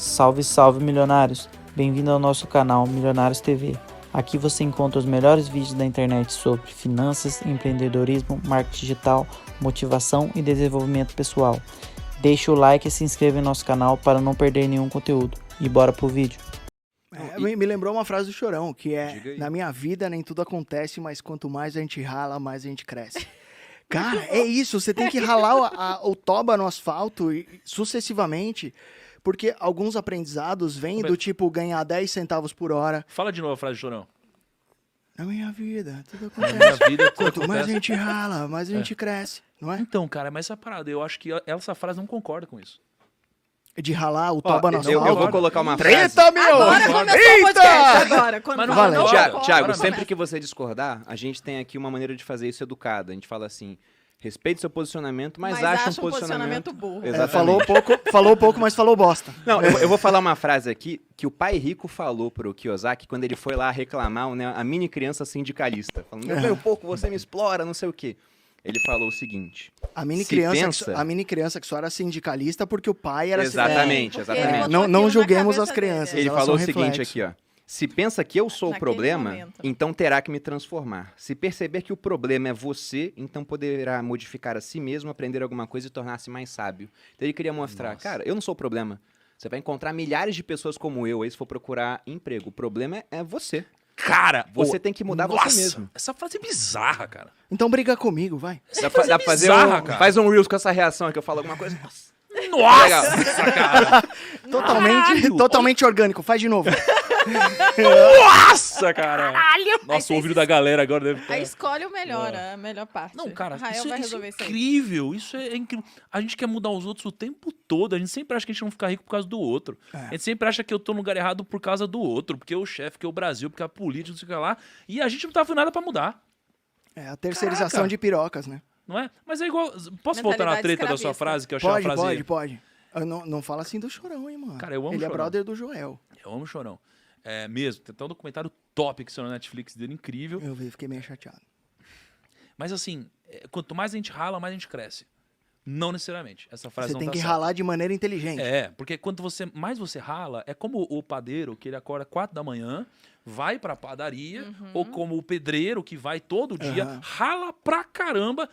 Salve, salve milionários! Bem-vindo ao nosso canal Milionários TV. Aqui você encontra os melhores vídeos da internet sobre finanças, empreendedorismo, marketing digital, motivação e desenvolvimento pessoal. Deixe o like e se inscreva em nosso canal para não perder nenhum conteúdo. E bora pro vídeo. Me lembrou uma frase do Chorão, que é: na minha vida nem tudo acontece, mas quanto mais a gente rala, mais a gente cresce. Cara, é isso, você tem que ralar o toba no asfalto sucessivamente, porque alguns aprendizados vêm do tipo ganhar 10 centavos por hora. Fala de novo a frase do Chorão. Na minha vida, tudo Na acontece. minha vida, tudo Quanto mais a acontece. gente rala, mais a gente cresce, não é? Então, cara, mas essa parada, eu acho que essa frase não concorda com isso. De ralar o toba no eu asfalto. vou colocar uma frase. Treta, meu! Agora começou o podcast, agora. Quando Mas não falou, valeu. Tiago, Agora sempre começa. que você discordar, a gente tem aqui uma maneira de fazer isso educada. A gente fala assim, respeite seu posicionamento, mas acha um posicionamento burro. Exatamente. Falou pouco, mas falou bosta. Não, eu vou falar uma frase aqui que o pai rico falou pro Kiyosaki quando ele foi lá reclamar, né, a mini criança sindicalista. Falando, eu ganho pouco, você me explora, não sei o quê. Ele falou o seguinte... A mini criança que só era sindicalista porque o pai era... Exatamente, porque exatamente. ele botou Não aquilo na julguemos cabeça as crianças. dele. Ele elas falou o são seguinte reflexo. aqui, ó. Se pensa que eu sou o Naquele problema, momento. então terá que me transformar. Se perceber que o problema é você, então poderá modificar a si mesmo, aprender alguma coisa e tornar-se mais sábio. Então ele queria mostrar, cara, eu não sou o problema. Você vai encontrar milhares de pessoas como eu aí se for procurar emprego. O problema é você. Cara, Você tem que mudar nossa, você mesmo. Essa frase é bizarra, cara. Então briga comigo, vai. Dá pra fazer bizarra, cara. faz um Reels com essa reação aqui, eu falo alguma coisa. Nossa. Nossa, cara. Totalmente orgânico. Faz de novo. Nossa, cara. Nossa, o Aí ouvido da galera agora deve Aí estar... escolhe o melhor, a melhor parte. Não, cara, Rael isso, vai isso resolver é isso aí. incrível. Isso é incrível. A gente quer mudar os outros o tempo todo. A gente sempre acha que a gente não fica rico por causa do outro. A gente sempre acha que eu tô no lugar errado por causa do outro. Porque o chefe, porque o Brasil, porque a política, não sei o que lá. E a gente não tá fazendo nada pra mudar. É a terceirização Caraca. de pirocas, né? Não é? Mas é igual... Posso voltar na Mentalidade treta da sua escravista. frase? Que eu achei uma frase... Pode. Não fala assim do Chorão, hein, mano. Cara, eu amo Ele é Chorão. brother do Joel. Eu amo o Chorão. É mesmo. Tem até um documentário top que saiu na Netflix dele, incrível. Eu vi, fiquei meio chateado. Mas assim, quanto mais a gente rala, mais a gente cresce. Não necessariamente. Essa frase Você não tem tá que certa. ralar de maneira inteligente. É, porque quanto mais você rala, é como o padeiro que ele acorda 4 da manhã, vai pra padaria, ou como o pedreiro que vai todo dia, Aham. rala pra caramba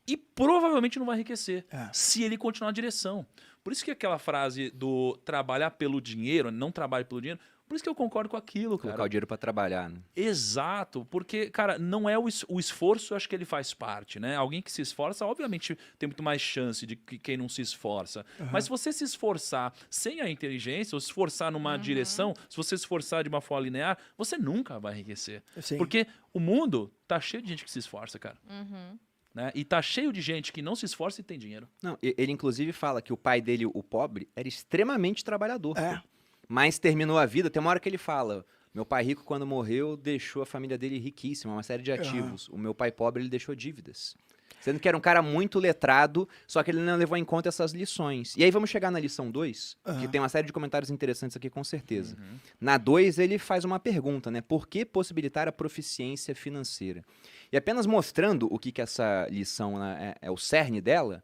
e provavelmente não vai enriquecer É. se ele continuar a direção. Por isso que aquela frase do trabalhar pelo dinheiro, não trabalhe pelo dinheiro, por isso que eu concordo com aquilo, cara. Colocar o dinheiro pra trabalhar, né? Exato, porque, cara, não é o esforço, eu acho que ele faz parte, né? Alguém que se esforça, obviamente, tem muito mais chance de que quem não se esforça. Mas se você se esforçar sem a inteligência, ou se esforçar numa direção, se você se esforçar de uma forma linear, você nunca vai enriquecer. Sim. Porque o mundo tá cheio de gente que se esforça, cara. Né? E tá cheio de gente que não se esforça e tem dinheiro. Não, ele inclusive fala que o pai dele, o pobre, era extremamente trabalhador. É. pô. Mas terminou a vida, tem uma hora que ele fala, meu pai rico quando morreu deixou a família dele riquíssima, uma série de ativos. O meu pai pobre ele deixou dívidas. Sendo que era um cara muito letrado, só que ele não levou em conta essas lições. E aí vamos chegar na lição 2, que tem uma série de comentários interessantes aqui com certeza. Na 2 ele faz uma pergunta, né? Por que possibilitar a proficiência financeira? E apenas mostrando o que essa lição né, é o cerne dela,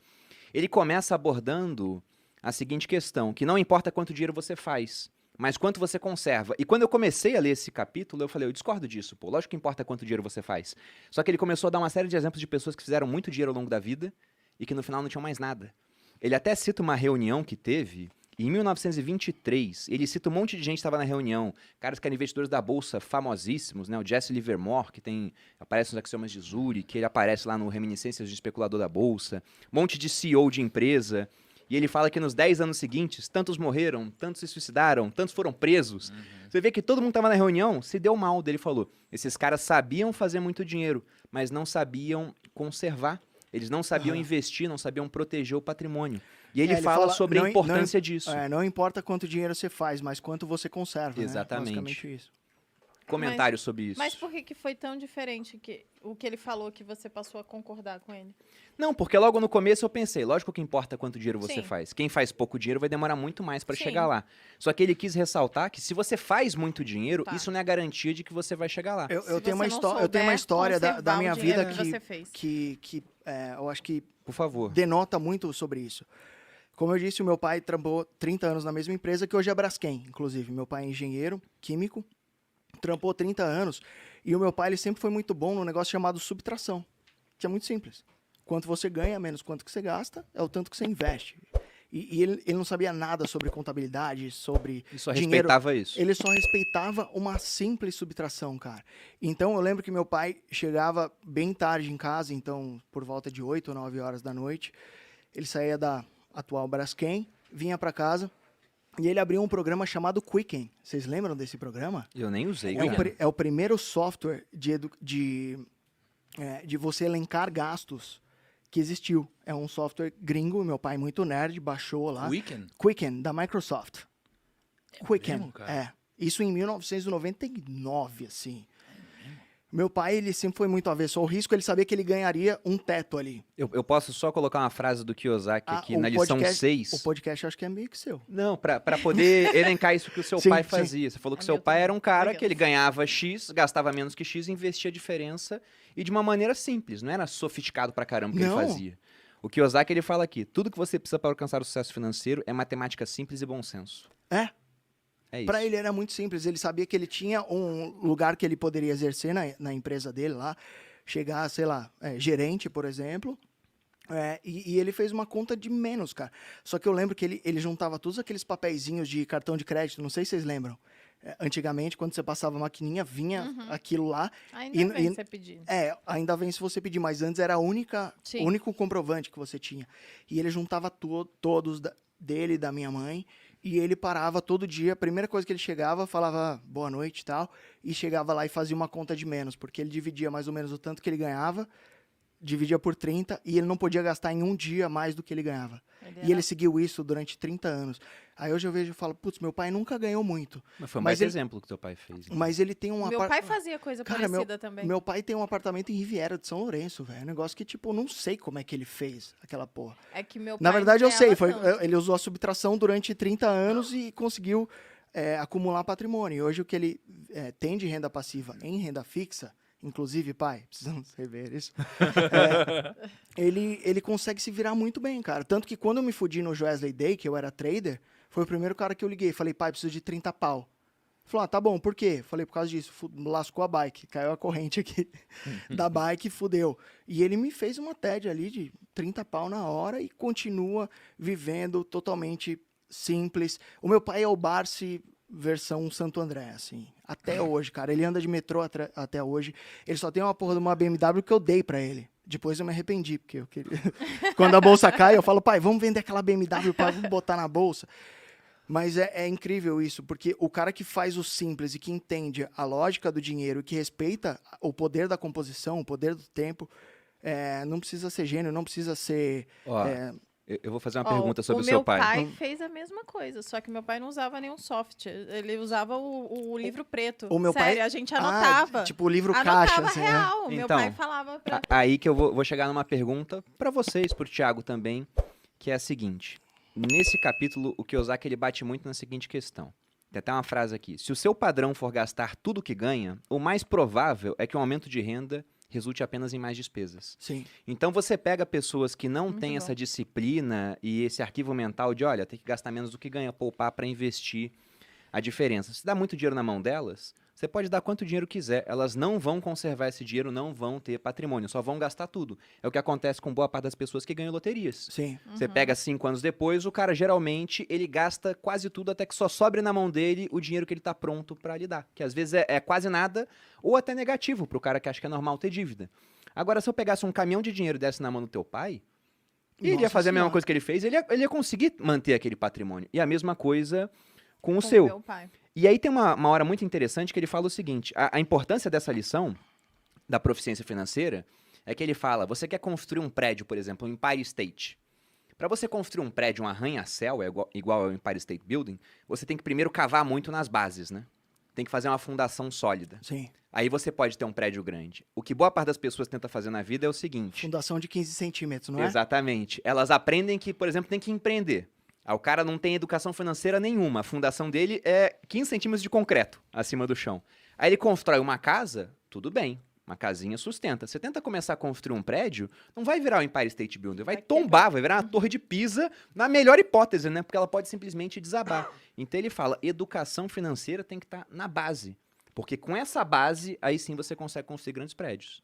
ele começa abordando a seguinte questão, que não importa quanto dinheiro você faz, mas quanto você conserva. E quando eu comecei a ler esse capítulo, eu falei, eu discordo disso, pô. Lógico que importa quanto dinheiro você faz. Só que ele começou a dar uma série de exemplos de pessoas que fizeram muito dinheiro ao longo da vida e que no final não tinham mais nada. Ele até cita uma reunião que teve em 1923. Ele cita um monte de gente que estava na reunião. Caras que eram investidores da Bolsa famosíssimos, né? O Jesse Livermore, que aparece nos Axiomas de Zurich, que ele aparece lá no Reminiscências de Especulador da Bolsa. Um monte de CEO de empresa. E ele fala que nos 10 anos seguintes, tantos morreram, tantos se suicidaram, tantos foram presos. Você vê que todo mundo estava na reunião, se deu mal, dele falou. Esses caras sabiam fazer muito dinheiro, mas não sabiam conservar. Eles não sabiam investir, não sabiam proteger o patrimônio. E ele fala sobre a importância disso. Não importa quanto dinheiro você faz, mas quanto você conserva. Exatamente. Né? Basicamente isso. Comentário sobre isso. Mas por que foi tão diferente o que ele falou que você passou a concordar com ele? Não, porque logo no começo eu pensei, lógico que importa quanto dinheiro você Sim. faz. Quem faz pouco dinheiro vai demorar muito mais para Sim. chegar lá. Só que ele quis ressaltar que se você faz muito dinheiro, Tá. isso não é garantia de que você vai chegar lá. Eu Se tenho você uma não eu tenho uma souber história da conservar minha o dinheiro vida que você fez. que eu acho que Por favor. denota muito sobre isso. Como eu disse, o meu pai trampou 30 anos na mesma empresa que hoje é a Braskem, inclusive. Meu pai é engenheiro químico, trampou 30 anos. E o meu pai ele sempre foi muito bom num negócio chamado subtração, que é muito simples. Quanto você ganha, menos quanto que você gasta, é o tanto que você investe. E ele não sabia nada sobre contabilidade, sobre E só dinheiro. respeitava isso. Ele só respeitava uma simples subtração, cara. Então, eu lembro que meu pai chegava bem tarde em casa, então, por volta de 8 ou 9 horas da noite. Ele saía da atual Braskem, vinha para casa e ele abriu um programa chamado Quicken. Vocês lembram desse programa? Eu nem usei, É o primeiro software de você elencar gastos que existiu. É um software gringo, meu pai muito nerd, baixou lá. Quicken, da Microsoft. Quicken, mesmo, cara? Isso em 1999, assim. Meu pai, ele sempre foi muito avesso ao risco, ele sabia que ele ganharia um teto ali. Eu posso só colocar uma frase do Kiyosaki aqui o na lição podcast- 6? O podcast acho que é meio que seu. Não, pra poder elencar isso que o seu Sim, pai sim. fazia. Você falou que É seu meu pai também. era um cara Legal. que ele ganhava X, gastava menos que X, investia a diferença e de uma maneira simples, não era sofisticado pra caramba o que Não. ele fazia. O Kiyosaki, ele fala aqui, tudo que você precisa para alcançar o sucesso financeiro é matemática simples e bom senso. É isso. Para ele era muito simples, ele sabia que ele tinha um lugar que ele poderia exercer na empresa dele lá, chegar, sei lá, gerente, por exemplo, e ele fez uma conta de menos, cara. Só que eu lembro que ele juntava todos aqueles papeizinhos de cartão de crédito, não sei se vocês lembram. Antigamente, quando você passava a maquininha, vinha aquilo lá. Ainda bem você pedir. Ainda vem se você pedir, mas antes era o Sim. único comprovante que você tinha. E ele juntava todos dele e da minha mãe, e ele parava todo dia, a primeira coisa que ele chegava, falava boa noite e tal, e chegava lá e fazia uma conta de menos, porque ele dividia mais ou menos o tanto que ele ganhava, dividia por 30, e ele não podia gastar em um dia mais do que ele ganhava. E ele seguiu isso durante 30 anos. Aí hoje eu vejo e falo, putz, meu pai nunca ganhou muito. Mas foi um mas baita ele- exemplo que teu pai fez. então. Mas ele tem um Meu pai fazia coisa Cara, parecida também. Meu pai tem um apartamento em Riviera de São Lourenço, velho. É um negócio que, tipo, eu não sei como é que ele fez aquela porra. É que meu pai Na verdade, eu ganhava sei. tanto. Ele usou a subtração durante 30 anos e conseguiu acumular patrimônio. E hoje o que ele tem de renda passiva em renda fixa, inclusive, pai, precisamos rever isso, ele consegue se virar muito bem, cara. Tanto que quando eu me fudi no Joesley Day, que eu era trader, foi o primeiro cara que eu liguei. Falei, pai, preciso de 30 pau. Falou, tá bom, por quê? Falei, por causa disso. Lascou a bike, caiu a corrente aqui da bike, fudeu. E ele me fez uma TED ali de 30 pau na hora e continua vivendo totalmente simples. O meu pai é o Barsi versão Santo André, assim. Até hoje, cara. Ele anda de metrô até hoje. Ele só tem uma porra de uma BMW que eu dei pra ele. Depois eu me arrependi, porque eu queria... Quando a bolsa cai, eu falo, pai, vamos vender aquela BMW para botar na bolsa. Mas é incrível isso, porque o cara que faz o simples e que entende a lógica do dinheiro e que respeita o poder da composição, o poder do tempo, não precisa ser gênio, não precisa ser... Ó, eu vou fazer uma pergunta sobre o seu pai. O meu pai fez a mesma coisa, só que meu pai não usava nenhum software. Ele usava o livro preto. O meu Sério, pai... a gente anotava. Tipo o livro Anotava caixa, assim, né? real. Meu Então, pai falava pra... Aí que eu vou chegar numa pergunta pra vocês, pro Thiago também, que é a seguinte. Nesse capítulo, o Kiyosaki ele bate muito na seguinte questão. Tem até uma frase aqui. Se o seu padrão for gastar tudo que ganha, o mais provável é que um aumento de renda resulte apenas em mais despesas. Sim. Então você pega pessoas que não Muito têm bom. essa disciplina e esse arquivo mental de, olha, tem que gastar menos do que ganha, poupar para investir a diferença. Se dá muito dinheiro na mão delas, você pode dar quanto dinheiro quiser, elas não vão conservar esse dinheiro, não vão ter patrimônio, só vão gastar tudo. É o que acontece com boa parte das pessoas que ganham loterias. Sim. Você pega 5 anos depois, o cara geralmente ele gasta quase tudo até que só sobre na mão dele o dinheiro que ele tá pronto para lidar. Que às vezes é quase nada ou até negativo pro cara que acha que é normal ter dívida. Agora, se eu pegasse um caminhão de dinheiro e desse na mão do teu pai, ele ia Nossa fazer a mesma Senhora. coisa que ele fez, ele ia conseguir manter aquele patrimônio. E a mesma coisa com o com seu. meu pai. E aí tem uma hora muito interessante que ele fala o seguinte, a importância dessa lição da proficiência financeira é que ele fala, você quer construir um prédio, por exemplo, um Empire State. Para você construir um prédio, um arranha-céu, igual ao Empire State Building, você tem que primeiro cavar muito nas bases, né? Tem que fazer uma fundação sólida. Sim. Aí você pode ter um prédio grande. O que boa parte das pessoas tenta fazer na vida é o seguinte. Fundação de 15 centímetros, não é? Exatamente. Elas aprendem que, por exemplo, tem que empreender. O cara não tem educação financeira nenhuma. A fundação dele é 15 centímetros de concreto acima do chão. Aí ele constrói uma casa, tudo bem. Uma casinha sustenta. Você tenta começar a construir um prédio, não vai virar o Empire State Building, vai tombar, vai virar uma torre de Pisa, na melhor hipótese, né? Porque ela pode simplesmente desabar. Então ele fala, educação financeira tem que estar na base. Porque com essa base, aí sim você consegue construir grandes prédios.